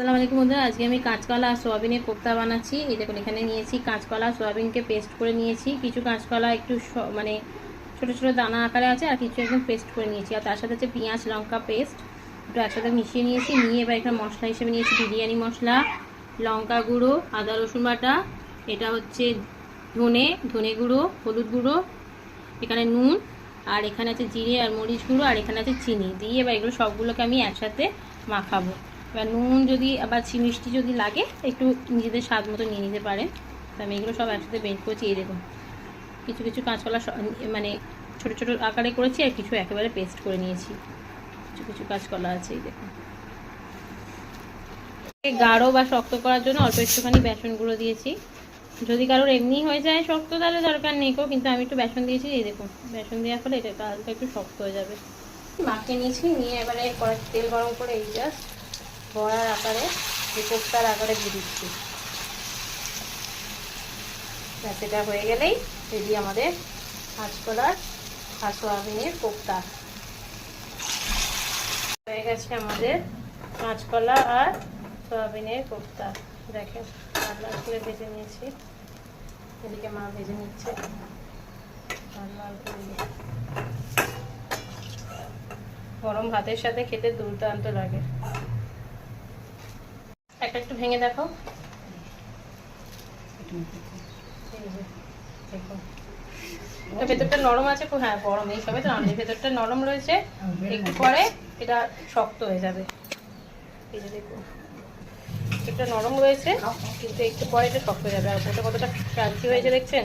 আসসালামু আলাইকুম বন্ধুরা, আজকে আমি কাঁচকলা আর সোয়াবিনের কোফতা বানাচ্ছি। এই দেখুন, এখানে নিয়েছি কাঁচকলা, সোয়াবিনকে পেস্ট করে নিয়েছি। কিছু কাঁচকলা একটু মানে ছোটো ছোটো দানা আকারে আছে, আর কিছু একদম পেস্ট করে নিয়েছি। আর তার সাথে হচ্ছে পেঁয়াজ লঙ্কা পেস্ট, দুটো একসাথে মিশিয়ে নিয়েছি। নিয়ে এবার এখানে মশলা হিসেবে নিয়েছি বিরিয়ানি মশলা, লঙ্কা গুঁড়ো, আদা রসুন বাটা, এটা হচ্ছে ধনে গুঁড়ো, হলুদ গুঁড়ো, এখানে নুন, আর এখানে আছে জিরে আর মরিচ গুঁড়ো, আর এখানে আছে চিনি দিয়ে এবার এগুলো সবগুলোকে আমি একসাথে মাখাবো। এবার নুন যদি আবার মিষ্টি যদি লাগে একটু নিজেদের স্বাদ মতো নিয়ে নিতে পারেন। তো আমি এগুলো সব একসাথে বের করছি। এই দেখুন, কিছু কিছু কাঁচকলা মানে ছোটো ছোটো আকারে করেছি, আর কিছু একেবারে পেস্ট করে নিয়েছি। কিছু কিছু কাঁচকলা আছে, এই দেখুন। গাঢ় বা শক্ত করার জন্য অল্প একটুখানি বেসন গুঁড়ো দিয়েছি। যদি কারোর এমনি হয়ে যায় শক্ত তাহলে দরকার নেই, কিন্তু আমি একটু বেসন দিয়েছি। এই দেখুন, বেসন দেওয়ার ফলে এটা হালকা একটু শক্ত হয়ে যাবে। মাখিয়ে নিয়েছি, নিয়ে এবারে কড়াইতে তেল গরম করে এই জাস্ট বড়ার আকারে, যে কোফতার আকারে দিয়ে দিচ্ছি। সেটা হয়ে গেলেই রেডি আমাদের কাঁচকলার আর সোয়াবিনের কোফতা। হয়ে গেছে আমাদের কাঁচকলা আর সোয়াবিনের কোফতা। দেখেন, লাল করে ভেজে নিয়েছি, এদিকে মা ভেজে নিচ্ছে লাল করে। গরম ভাতের সাথে খেতে দুর্দান্ত লাগে। একটা একটু ভেঙে দেখো। ভেতরটা নরম আছে, হ্যাঁ গরম, এই সবে তো ভেতরটা নরম রয়েছে, একটু পরে এটা শক্ত হয়ে যাবে। এই যে দেখুন, একটা নরম রয়েছে কিন্তু একটু পরে এটা শক্ত হয়ে যাবে। আর ওটা কতটা ক্রাঞ্চি হয়েছে দেখছেন।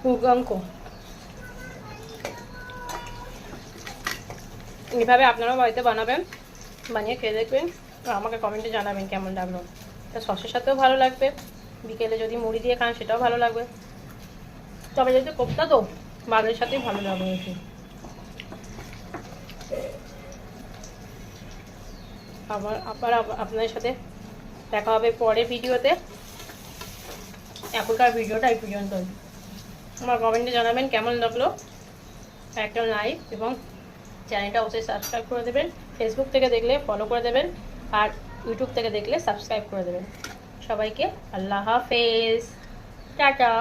দুর্দান্ত। এইভাবে আপনারাও বাড়িতে বানাবেন, বানিয়ে খেয়ে দেখবেন, আর আমাকে কমেন্টে জানাবেন কেমন লাগলো। এটা সসের সাথেও ভালো লাগবে, বিকেলে যদি মুড়ি দিয়ে খান সেটাও ভালো লাগবে। তবে যদি কোফতা তো ভাতের সাথেই ভালো লাগবে বেশি। আবার আপনাদের সাথে দেখা হবে পরের ভিডিওতে। এখনকার ভিডিওটা এই পর্যন্তই। আমার কমেন্টে জানাবেন কেমন লাগলো, একটা লাইক এবং চ্যানেলটা অবশ্যই সাবস্ক্রাইব করে দেবেন। ফেসবুক থেকে দেখলে ফলো করে দেবেন, আর ইউটিউব থেকে দেখলে সাবস্ক্রাইব করে দেবেন। সবাইকে আল্লাহ হাফেজ, টাটা।